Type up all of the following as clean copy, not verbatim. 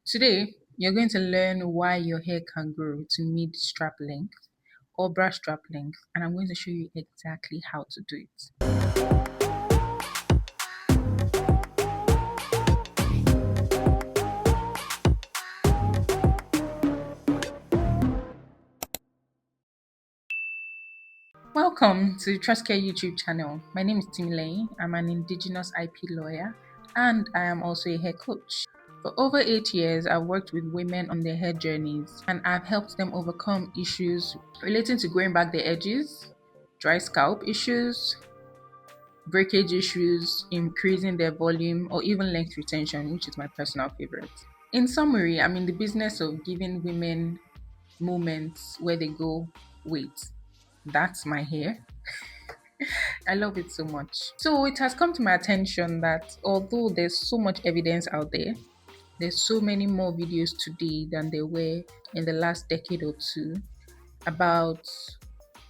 Today, you're going to learn why your hair can grow to mid strap length or brush strap length, and I'm going to show you exactly how to do it. Welcome to the Trust Care YouTube channel. My name is Timilehin. I'm an Indigenous IP lawyer and I am also a hair coach. For over 8 years, I've worked with women on their hair journeys and I've helped them overcome issues relating to growing back their edges, dry scalp issues, breakage issues, increasing their volume, or even length retention, which is my personal favorite. In summary, I'm in the business of giving women moments where they go, wait, that's my hair. I love it so much. So it has come to my attention that although there's so much evidence out there, there's so many more videos today than there were in the last decade or two about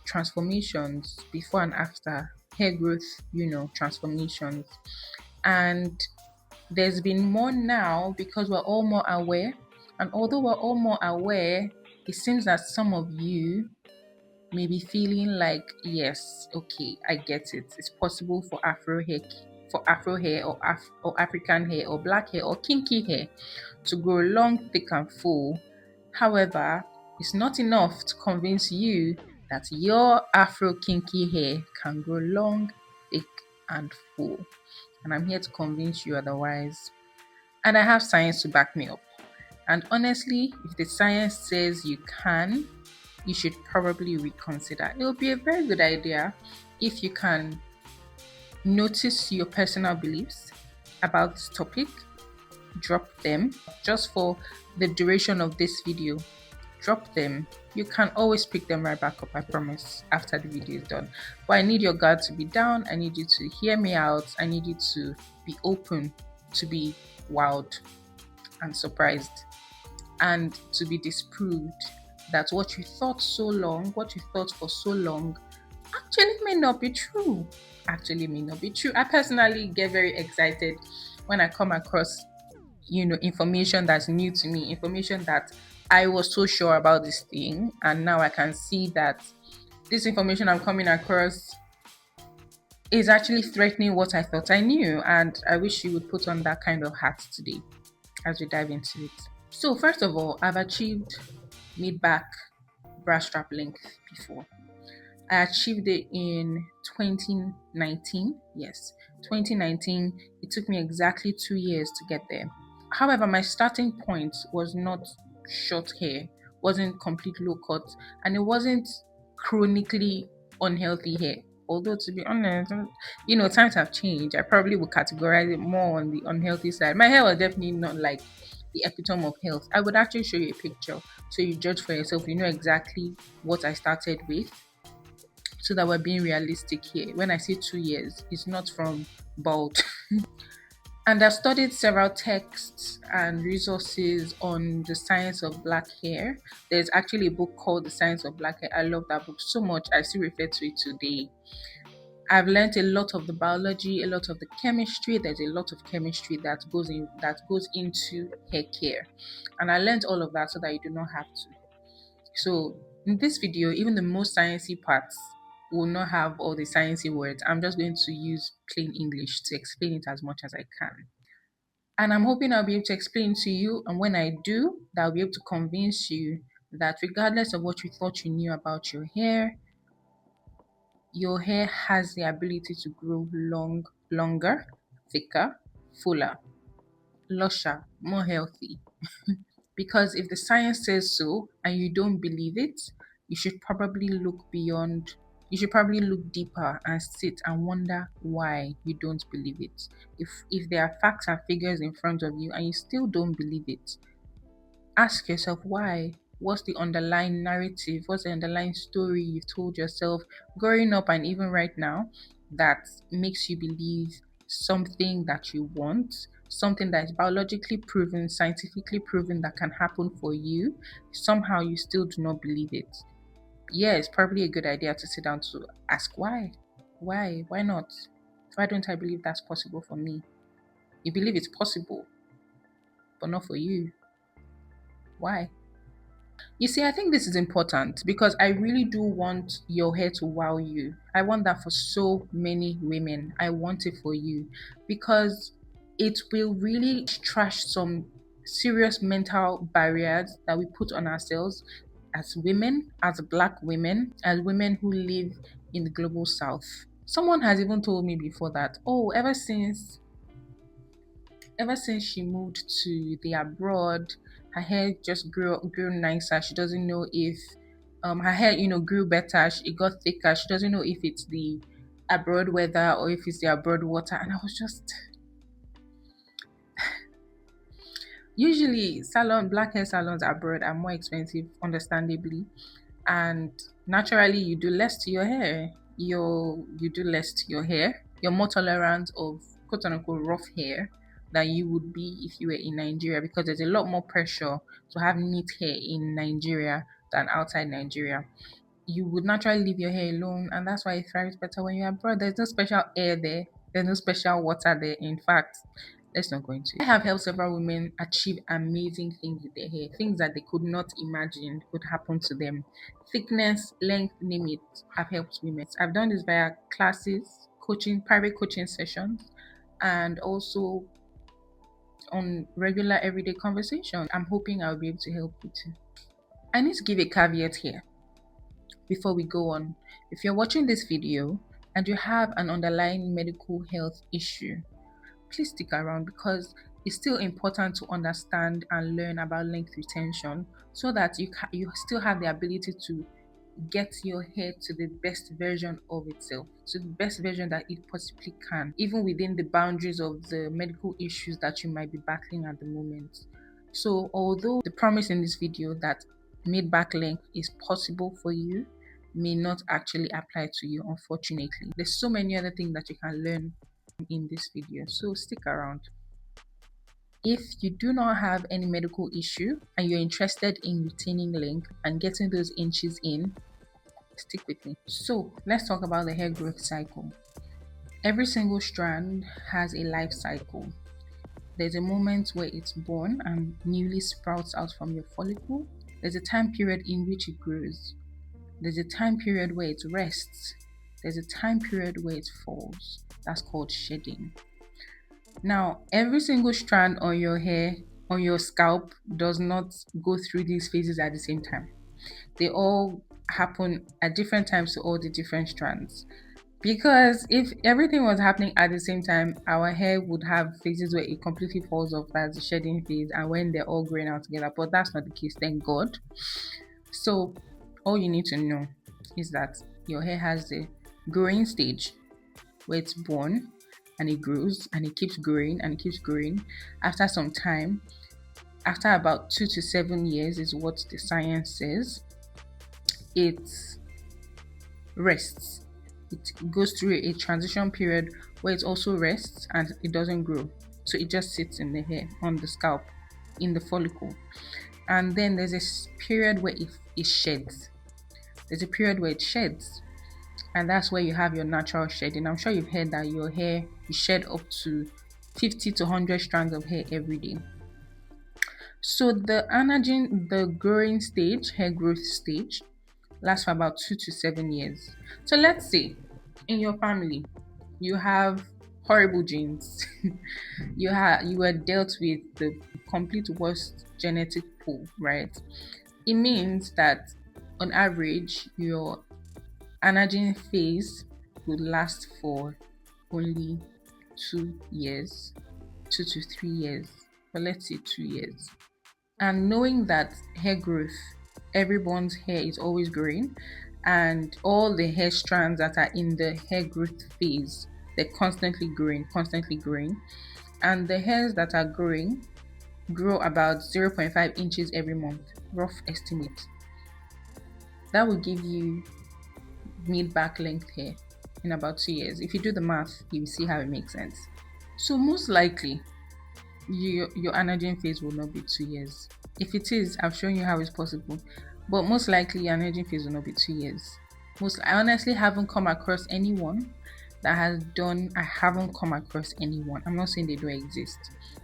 transformations before and after hair growth, transformations. And there's been more now because we're all more aware. And although we're all more aware, it seems that some of you may be feeling like, yes, okay, I get it. It's possible for Afro hair or African hair or black hair or kinky hair to grow long, thick, and full. However, it's not enough to convince you that your Afro kinky hair can grow long, thick, and full. And I'm here to convince you otherwise. And I have science to back me up. And honestly, if the science says you can, you should probably reconsider. It will be a very good idea if you can notice your personal beliefs about this topic, drop them just for the duration of this video. Drop them. You can always pick them right back up, I promise, after the video is done. But I need your guard to be down. I need you to hear me out. I need you to be open, to be wowed and surprised, and to be disproved that what you thought for so long, actually may not be true. I personally get very excited when I come across, information that's new to me, information that I was so sure about this thing, and now I can see that this information I'm coming across is actually threatening what I thought I knew. And I wish you would put on that kind of hat today as we dive into it. So, first of all, I've achieved mid back brush strap length before. I achieved it in 2019. Yes, 2019. It took me exactly 2 years to get there. However, my starting point was not short hair, wasn't complete low cut, and it wasn't chronically unhealthy hair. Although, to be honest, times have changed. I probably would categorize it more on the unhealthy side. My hair was definitely not like the epitome of health. I would actually show you a picture so you judge for yourself. You know exactly what I started with, so that we're being realistic here. When I say 2 years, it's not from bald. And I've studied several texts and resources on the science of black hair. There's actually a book called The Science of Black Hair. I love that book so much. I still refer to it today. I've learned a lot of the biology, a lot of the chemistry. There's a lot of chemistry that goes into hair care. And I learned all of that so that you do not have to. So in this video, even the most sciencey parts will not have all the sciencey words. I'm just going to use plain English to explain it as much as I can. And I'm hoping I'll be able to explain to you. And when I do, that I'll be able to convince you that regardless of what you thought you knew about your hair has the ability to grow longer, thicker, fuller, lusher, more healthy. Because if the science says so and you don't believe it, you should probably look beyond, you should probably look deeper and sit and wonder why you don't believe it. If there are facts and figures in front of you and you still don't believe it, ask yourself why. What's the underlying narrative? What's the underlying story you've told yourself growing up and even right now that makes you believe something that you want, something that is biologically proven, scientifically proven that can happen for you? Somehow you still do not believe it. Yeah, it's probably a good idea to sit down to ask why. Why? Why not? Why don't I believe that's possible for me? You believe it's possible, but not for you. Why? You see, I think this is important because I really do want your hair to wow you. I want that for so many women. I want it for you because it will really trash some serious mental barriers that we put on ourselves as women, as black women, as women who live in the global south. Someone has even told me before that, oh, ever since she moved to the abroad, her hair just grew nicer. She doesn't know if her hair, grew better. It got thicker. She doesn't know if it's the abroad weather or if it's the abroad water. And I was just usually black hair salons abroad are more expensive, understandably, and naturally you do less to your hair. You do less to your hair. You're more tolerant of quote unquote rough hair than you would be if you were in Nigeria, because there's a lot more pressure to have neat hair in Nigeria than outside Nigeria. You would naturally leave your hair alone, and that's why it thrives better when you're abroad. There's no special air there, there's no special water there. In fact, let's not go into it. I have helped several women achieve amazing things with their hair, things that they could not imagine would happen to them. Thickness, length, name it. I've helped women. I've done this via classes, coaching, private coaching sessions, and also on regular everyday conversation. I'm hoping I'll be able to help you too. I need to give a caveat here before we go on. If you're watching this video and you have an underlying medical health issue, please stick around because it's still important to understand and learn about length retention so that you still have the ability to get your hair to the best version of itself, to the best version that it possibly can, even within the boundaries of the medical issues that you might be battling at the moment. So, although the promise in this video that mid back length is possible for you may not actually apply to you, unfortunately, there's so many other things that you can learn in this video. So, stick around. If you do not have any medical issue and you're interested in retaining length and getting those inches in, stick with me. So let's talk about the hair growth cycle. Every single strand has a life cycle. There's a moment where it's born and newly sprouts out from your follicle. There's a time period in which it grows. There's a time period where it rests. There's a time period where it falls. That's called shedding. Now, every single strand on your hair, on your scalp, does not go through these phases at the same time. They all happen at different times to all the different strands. Because if everything was happening at the same time, our hair would have phases where it completely falls off, that's the shedding phase, and when they're all growing out together. But that's not the case, thank God. So, all you need to know is that your hair has the growing stage where it's born and it grows and it keeps growing and it keeps growing. After some time, after about 2 to 7 years, is what the science says, it rests. It goes through a transition period where it also rests and it doesn't grow. So it just sits in the hair, on the scalp, in the follicle. And then there's a period where it sheds. There's a period where it sheds. And that's where you have your natural shedding. I'm sure you've heard that your hair, you shed up to 50 to 100 strands of hair every day. So the growing stage, hair growth stage, lasts for about 2 to 7 years. So let's say in your family you have horrible genes. You were dealt with the complete worst genetic pool, right? It means that on average your anagen phase would last for only 2 years, 2 to 3 years, but let's say 2 years. And knowing that hair growth, everyone's hair is always growing, and all the hair strands that are in the hair growth phase, they're constantly growing, and the hairs that are growing grow about 0.5 inches every month, rough estimate. That will give you mid back length hair in about 2 years. If you do the math, you will see how it makes sense. So most likely your anagen phase will not be 2 years. If it is, I've shown you how it's possible, but most likely your anagen phase will not be 2 years. I honestly haven't come across anyone that has done. I haven't come across anyone. I'm not saying they don't exist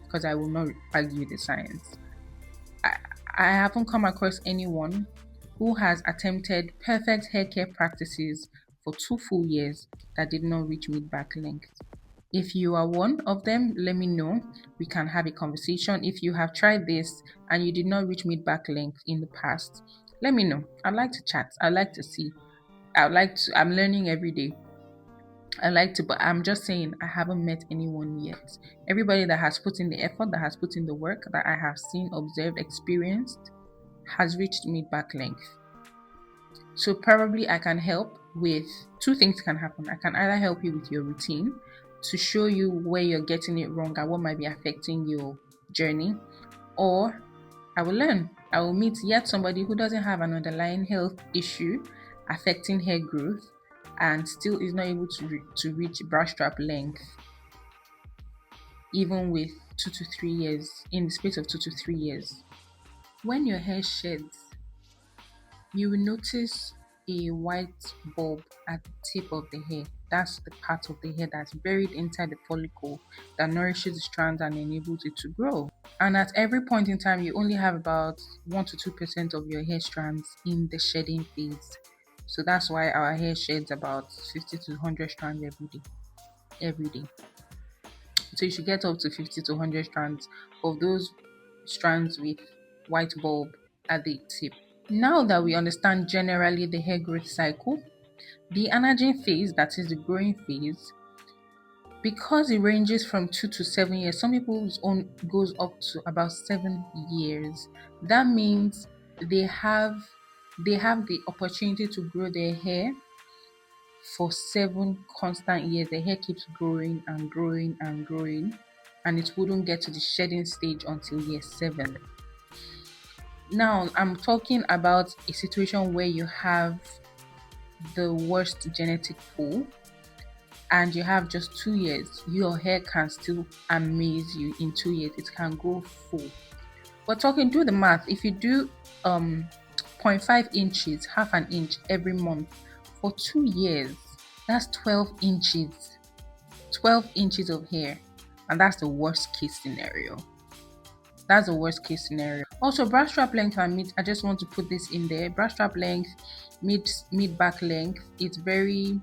because I will not argue the science. I haven't come across anyone who has attempted perfect hair care practices for 2 full years that did not reach mid back length. If you are one of them, let me know. We can have a conversation. If you have tried this and you did not reach mid back length in the past, let me know. I'd like to chat. I'd like to see. I'm learning every day. I like to, but I'm just saying I haven't met anyone yet. Everybody that has put in the effort, that has put in the work, that I have seen, observed, experienced, has reached mid back length. So probably I can help with two things can happen. I can either help you with your routine to show you where you're getting it wrong and what might be affecting your journey, or I will learn. I will meet yet somebody who doesn't have an underlying health issue affecting hair growth and still is not able to reach brush strap length, even with 2 to 3 years, in the space of 2 to 3 years. When your hair sheds, you will notice a white bulb at the tip of the hair. That's the part of the hair that's buried inside the follicle that nourishes the strands and enables it to grow. And at every point in time, you only have about 1 to 2% of your hair strands in the shedding phase. So that's why our hair sheds about 50 to 100 strands every day. Every day. So you should get up to 50 to 100 strands of those strands with white bulb at the tip. Now that we understand generally the hair growth cycle, the anagen phase, that is the growing phase, because it ranges from 2 to 7 years, some people's own goes up to about 7 years. That means they have the opportunity to grow their hair for 7 constant years. The hair keeps growing and growing and growing, and it wouldn't get to the shedding stage until year 7. Now, I'm talking about a situation where you have the worst genetic pool and you have just 2 years. Your hair can still amaze you in 2 years. It can grow full. We're talking, do the math. If you do zero point 0.5 inches, half an inch every month for 2 years, that's 12 inches. 12 inches of hair. And that's the worst case scenario. That's the worst case scenario. Also, brush strap length and mid, I just want to put this in there. Brush strap length, mid back length, it's very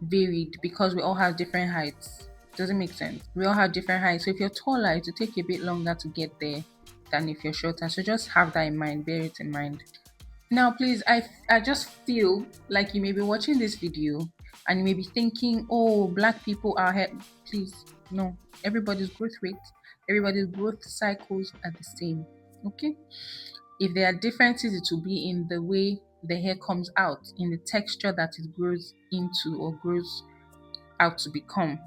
varied because we all have different heights. Doesn't make sense. We all have different heights. So if you're taller, it will take you a bit longer to get there than if you're shorter. So just have that in mind, bear it in mind. Now, please, I just feel like you may be watching this video and you may be thinking, oh, black people are hair. Please, no. Everybody's growth rate, everybody's growth cycles are the same. Okay? If there are differences, it will be in the way the hair comes out, in the texture that it grows into or grows out to become,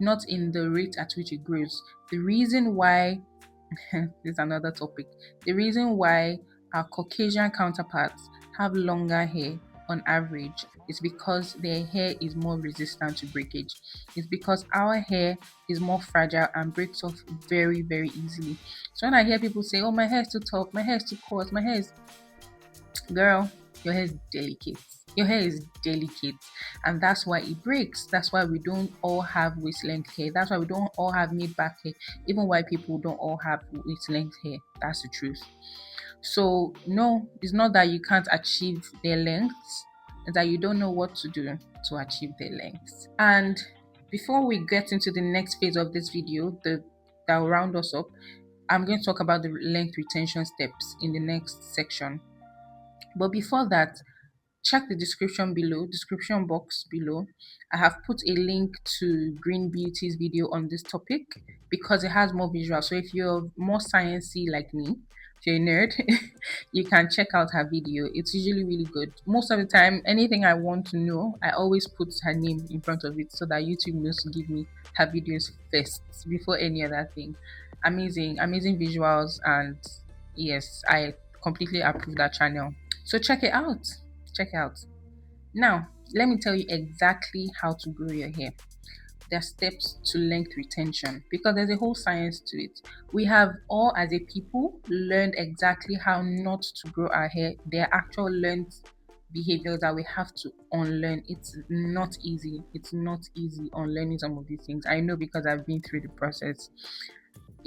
not in the rate at which it grows. The reason why this is another topic. The reason why our Caucasian counterparts have longer hair on average is because their hair is more resistant to breakage. It's because our hair is more fragile and breaks off very, very easily. So when I hear people say, oh, my hair is too tough, my hair is too coarse, my hair is... Girl, your hair is delicate. Your hair is delicate, and that's why it breaks. That's why we don't all have waist length hair. That's why we don't all have mid back hair. Even white people don't all have waist length hair. That's the truth. So no, it's not that you can't achieve their lengths, it's that you don't know what to do to achieve their lengths. And before we get into the next phase of this video, that will round us up, I'm going to talk about the length retention steps in the next section. But before that, check the description box below. I have put a link to Green Beauty's video on this topic because it has more visual. So if you're more sciencey like me, if you're a nerd, you can check out her video. It's usually really good. Most of the time, anything I want to know, I always put her name in front of it so that YouTube knows to give me her videos first before any other thing. Amazing visuals, and yes, I completely approve that channel. So check it out. Check it out. Now, let me tell you exactly how to grow your hair. There are steps to length retention because there's a whole science to it. We have all, as a people, learned exactly how not to grow our hair. There are actual learned behaviors that we have to unlearn. It's not easy. It's not easy unlearning some of these things. I know because I've been through the process.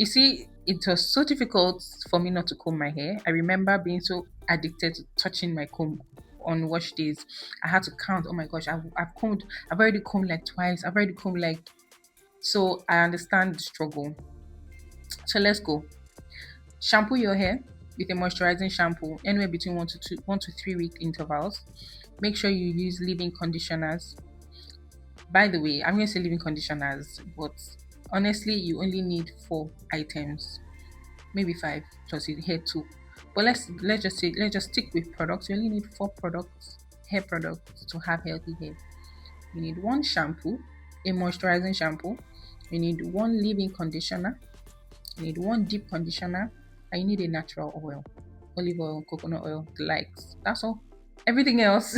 You see, it was so difficult for me not to comb my hair. I remember being so addicted to touching my comb on wash days. I had to count. Oh my gosh, I've already combed like twice. I've already combed like. So I understand the struggle. So let's go. Shampoo your hair with a moisturizing shampoo anywhere between 1 to 3 week intervals. Make sure you use leave-in conditioners. By the way, I'm going to say leave-in conditioners, but honestly, you only need 4 items, maybe five, plus your hair too. But let's just stick with products. You only need 4 products, hair products, to have healthy hair. You need one shampoo, a moisturizing shampoo. You need one leave-in conditioner. You need one deep conditioner, and you need a natural oil, olive oil, coconut oil, the likes. That's all. Everything else,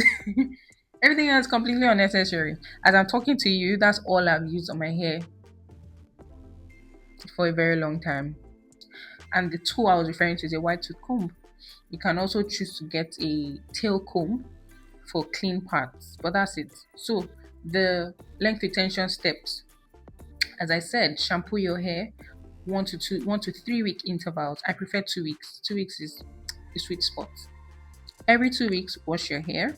everything else completely unnecessary. As I'm talking to you, that's all I've used on my hair for a very long time. And the tool I was referring to is a wide tooth comb. You can also choose to get a tail comb for clean parts, but that's it. So the length retention steps, as I said, shampoo your hair 1 to 3 week intervals. I prefer 2 weeks. 2 weeks is the sweet spot. Every 2 weeks, wash your hair.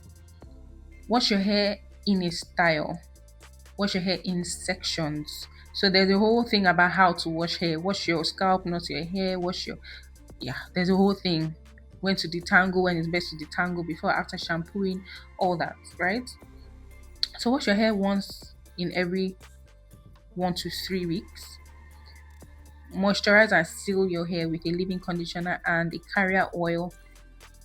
Wash your hair in a style. Wash your hair in sections. So there's a whole thing about how to wash hair. Wash your scalp, not your hair. There's a whole thing. When to detangle, when it's best to detangle, before, after shampooing, all that, right? So wash your hair once in every 1 to 3 weeks. Moisturize and seal your hair with a leave-in conditioner and a carrier oil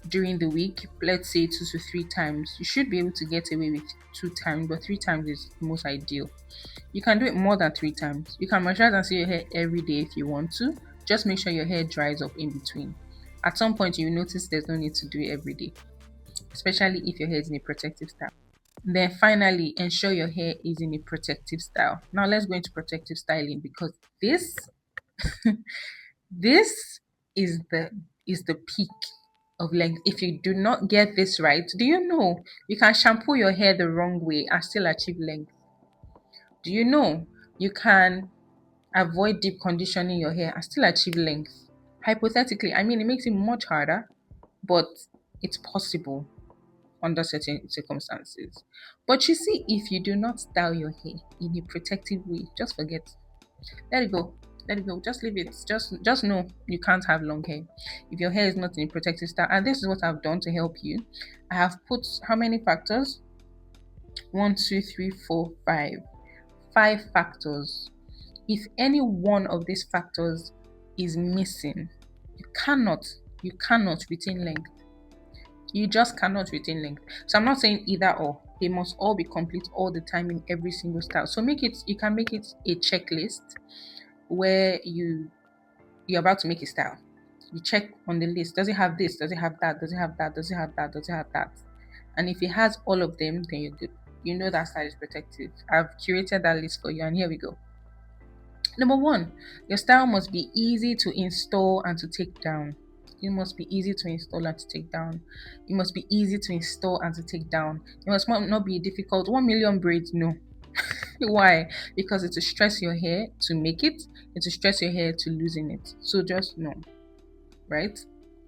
during the week. Let's say 2 to 3 times. You should be able to get away with 2 times, but 3 times is most ideal. You can do it more than 3 times. You can moisturize and seal your hair every day if you want to. Just make sure your hair dries up in between. At some point, you will notice there's no need to do it every day, especially if your hair is in a protective style. Then finally, ensure your hair is in a protective style. Now let's go into protective styling, because this is the peak of length. If you do not get this right, do you know you can shampoo your hair the wrong way and still achieve length? Do you know you can avoid deep conditioning your hair and still achieve length? Hypothetically, I mean, it makes it much harder, but it's possible under certain circumstances. But you see, if you do not style your hair in a protective way, just forget. Let it go. Let it go. Just leave it. Just know you can't have long hair if your hair is not in a protective style. And this is what I've done to help you. I have put how many factors? One, two, three, four, five. 5 factors. If any one of these factors is missing, you cannot retain length. You just cannot retain length. So I'm not saying either or. They must all be complete all the time in every single style. So you can make it a checklist where you're about to make a style. You check on the list. Does it have this? Does it have that? Does it have that? Does it have that? Does it have that? And if it has all of them, then you're good. You know that style is protective. I've curated that list for you, and here we go. Number one, your style must be easy to install and to take down. It must be easy to install and to take down. It must be easy to install and to take down. It must not be difficult. 1 million braids, no. Why? Because it will stress your hair to make it. It will stress your hair to losing it. So just know, right?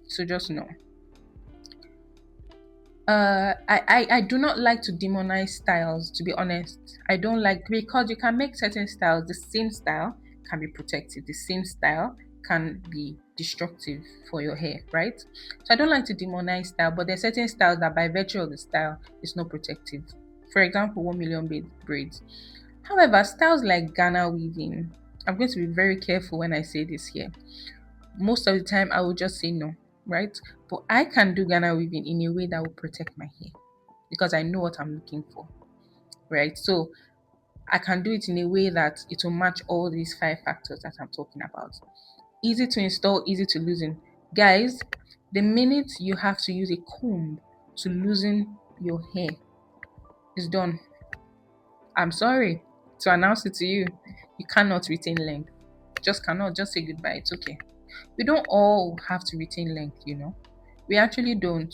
So just know. I do not like to demonize styles, to be honest. I don't like, because you can make certain styles, the same style can be protective, the same style can be destructive for your hair, right? So I don't like to demonize style, but there are certain styles that by virtue of the style is not protective. For example, 1 million braids. However, styles like Ghana weaving, I'm going to be very careful when I say this here. Most of the time I will just say no, right? But I can do Ghana weaving in a way that will protect my hair because I know what I'm looking for, right? So I can do it in a way that it will match all these 5 factors that I'm talking about. Easy to install, easy to loosen. Guys, the minute you have to use a comb to loosen your hair, it's done. I'm sorry to announce it to you. You cannot retain length. Just cannot. Just say goodbye. It's okay. We don't all have to retain length, you know. We actually don't.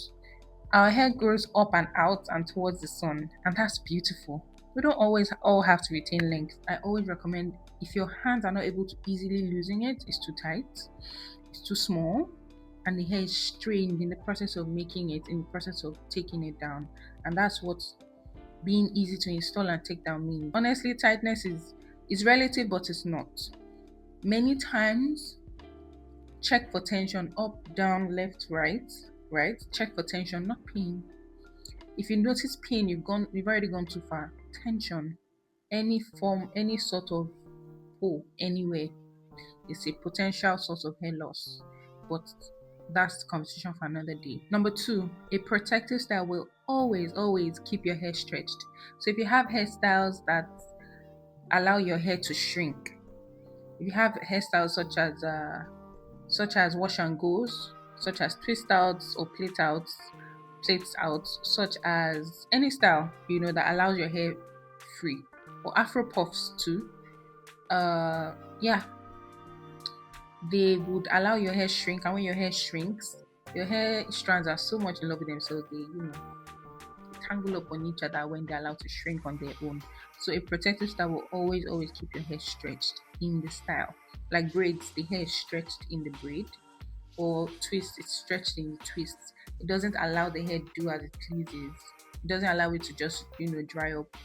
Our hair grows up and out and towards the sun, and that's beautiful. We don't always all have to retain length. I always recommend, if your hands are not able to easily loosen it, it's too tight, it's too small, and the hair is strained in the process of making it, in the process of taking it down. And that's what being easy to install and take down means. Honestly, tightness is relative, but it's not. Many times, check for tension up, down, left, right, right. Check for tension, not pain. If you notice pain, you've already gone too far. Tension, any form, any sort of pull anywhere is a potential source of hair loss. But that's the conversation for another day. Number two, a protective style will always, always keep your hair stretched. So if you have hairstyles that allow your hair to shrink, if you have hairstyles such as wash and goes, such as twist outs or plates out, such as any style that allows your hair free, or afro puffs too. Yeah, they would allow your hair shrink, and when your hair shrinks, your hair strands are so much in love with themselves, they tangle up on each other when they're allowed to shrink on their own. So a protective style will always, always keep your hair stretched in the style. Like braids, the hair is stretched in the braid, or twist, it's stretched in the twists. It doesn't allow the hair to do as it pleases. It doesn't allow it to just dry up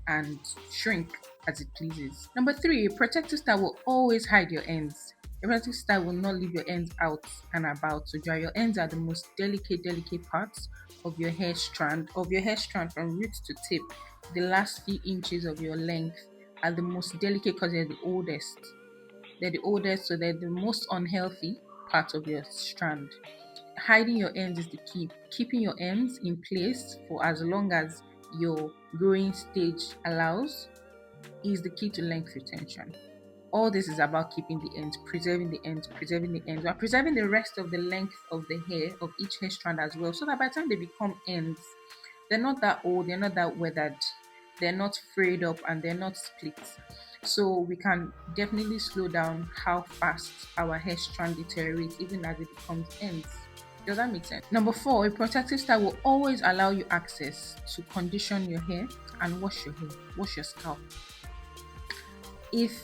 and shrink as it pleases. Number three, a protective style will always hide your ends. A protective style will not leave your ends out and about to dry. Your ends are the most delicate parts of your hair strand from root to tip. The last few inches of your length are the most delicate because they're the oldest. They're the oldest, so they're the most unhealthy part of your strand. Hiding your ends is the key. Keeping your ends in place for as long as your growing stage allows is the key to length retention. All this is about keeping the ends, preserving the ends, preserving the ends, while preserving the rest of the length of the hair of each hair strand as well, so that by the time they become ends, they're not that old, they're not that weathered, they're not frayed up, and they're not split. So we can definitely slow down how fast our hair strand deteriorates even as it becomes ends. Does that make sense? Number four, a protective style will always allow you access to condition your hair and wash your hair, wash your scalp. If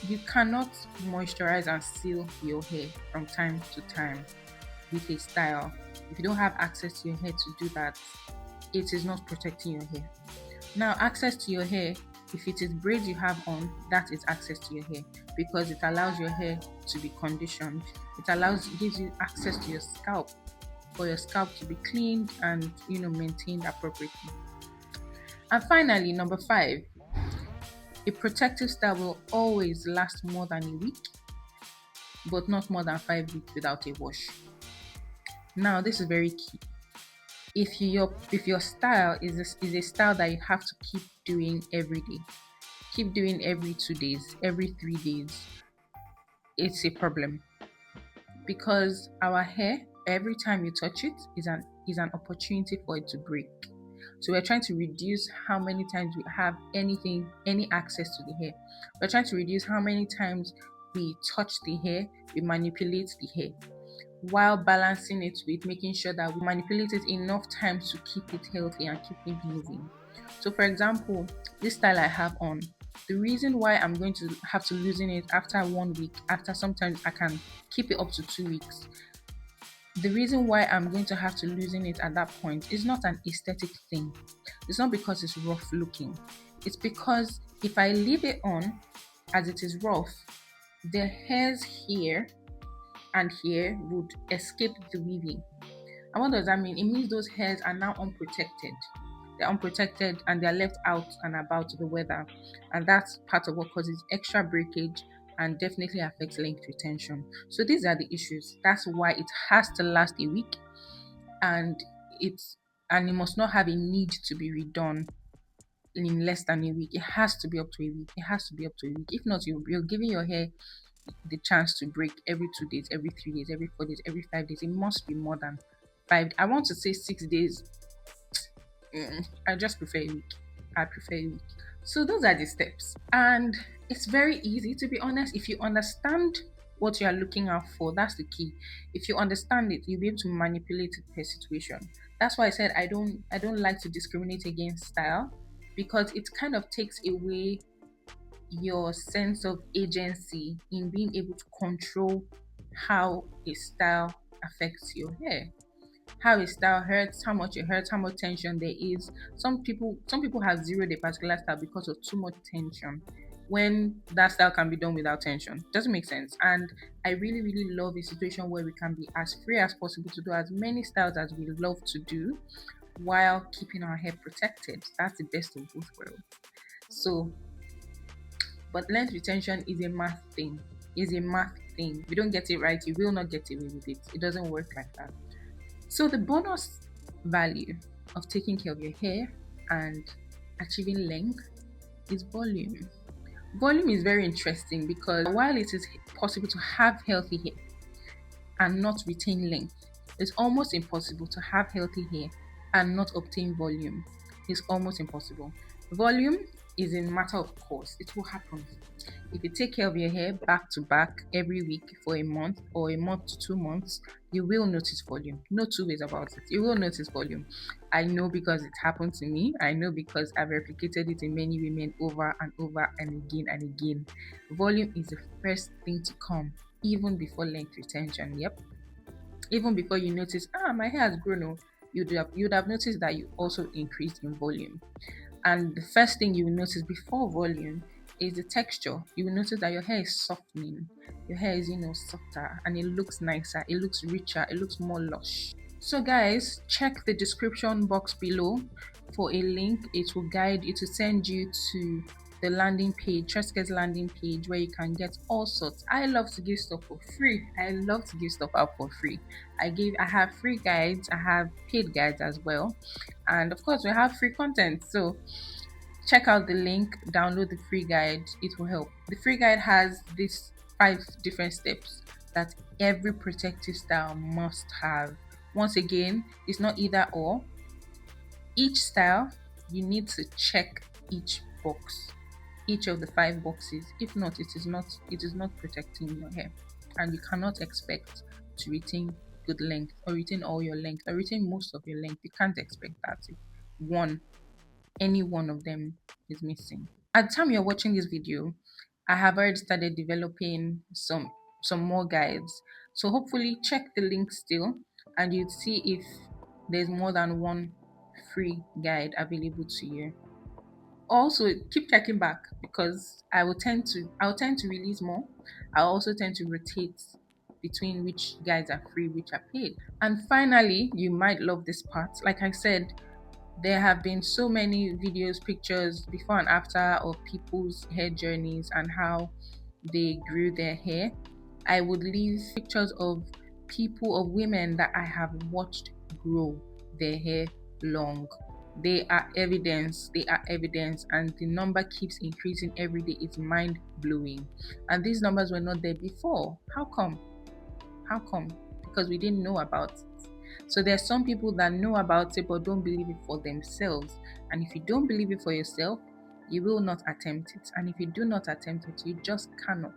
you cannot moisturize and seal your hair from time to time with a style, if you don't have access to your hair to do that, it is not protecting your hair. Now, access to your hair, if it is braids you have on, that is access to your hair, because it allows your hair to be conditioned. It gives you access to your scalp, for your scalp to be cleaned and maintained appropriately. And finally, number five, a protective style will always last more than a week, but not more than 5 weeks without a wash. Now, this is very key. If your style is a style that you have to keep doing every day, keep doing every 2 days, every 3 days, it's a problem, because our hair, every time you touch it, is an opportunity for it to break. So we're trying to reduce how many times we have any access to the hair. We're trying to reduce how many times we touch the hair, we manipulate the hair, while balancing it with making sure that we manipulate it enough times to keep it healthy and keep it moving. So for example, this style I have on, the reason why I'm going to have to loosen it after 1 week, after sometimes I can keep it up to 2 weeks, the reason why I'm going to have to loosen it at that point is not an aesthetic thing. It's not because it's rough looking. It's because if I leave it on as it is rough, the hairs here and here would escape the weaving. And what does that mean? It means those hairs are now unprotected. They're unprotected and they're left out and about the weather. And that's part of what causes extra breakage and definitely affects length retention. So these are the issues. That's why it has to last a week, and it must not have a need to be redone in less than a week. It has to be up to a week. It has to be up to a week. If not, you're giving your hair the chance to break every 2 days, every 3 days, every 4 days, every 5 days. It must be more than 5. I want to say 6 days. I just prefer a week. I prefer a week. So those are the steps. And it's very easy, to be honest. If you understand what you are looking out for, that's the key. If you understand it, you'll be able to manipulate it per situation. That's why I said I don't like to discriminate against style. because it kind of takes away your sense of agency in being able to control how a style affects your hair, how a style hurts, how much it hurts, how much tension there is. Some people have zeroed a particular style because of too much tension, when that style can be done without tension. Doesn't make sense. And I really, really love a situation where we can be as free as possible to do as many styles as we love to do while keeping our hair protected. That's the best of both worlds. So, but length retention is a math thing. Is a math thing. If you don't get it right, you will not get away with it. It doesn't work like that. So the bonus value of taking care of your hair and achieving length is volume. Volume is very interesting because while it is possible to have healthy hair and not retain length, it's almost impossible to have healthy hair and not obtain volume. It's almost impossible. Volume is a matter of course. It will happen. If you take care of your hair back to back every week for a month or a month to 2 months, you will notice volume. No two ways about it. You will notice volume. I know because it happened to me. I know because I've replicated it in many women over and over and again and again. Volume is the first thing to come, even before length retention. Yep. Even before you notice, my hair has grown. Oh, you'd have noticed that you also increased in volume. And the first thing you will notice before volume is the texture. You will notice that your hair is softening. Your hair is, softer, and it looks nicer, it looks richer, it looks more lush. So guys, check the description box below for a link. It will guide you to send you to the landing page, Trustcare's landing page, where you can get all sorts. I love to give stuff for free. I love to give stuff out for free. I have free guides, I have paid guides as well. And of course, we have free content. So check out the link, download the free guide, it will help. The free guide has these 5 different steps that every protective style must have. Once again, it's not either or. Each style, you need to check each box, each of the 5 boxes. If not, it is not protecting your hair, and you cannot expect to retain good length or retain all your length or retain most of your length. You can't expect that if any one of them is missing. At the time you're watching this video, I have already started developing some more guides. So hopefully check the link still and you'd see if there's more than one free guide available to you. Also keep checking back because I'll tend to release more. I also tend to rotate between which guides are free, which are paid. And finally, you might love this part. Like I said, there have been so many videos, pictures before and after of people's hair journeys and how they grew their hair. I would leave pictures of women that I have watched grow their hair long. They are evidence, and the number keeps increasing every day. It's mind blowing. And these numbers were not there before. How come? Because we didn't know about it. So there are some people that know about it but don't believe it for themselves. And if you don't believe it for yourself, you will not attempt it. And if you do not attempt it, you just cannot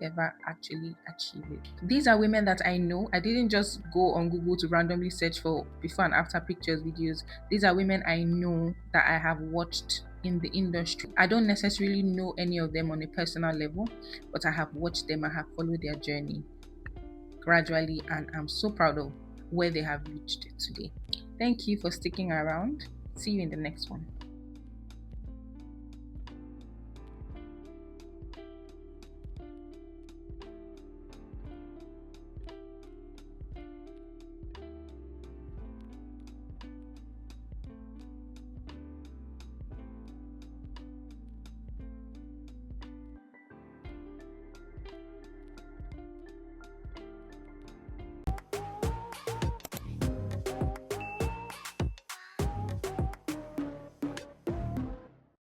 ever actually achieve it. These are women that I know. I didn't just go on Google to randomly search for before and after pictures, videos. These are women I know that I have watched in the industry. I don't necessarily know any of them on a personal level, but I have watched them. I have followed their journey gradually, and I'm so proud of where they have reached today. Thank you for sticking around. See you in the next one.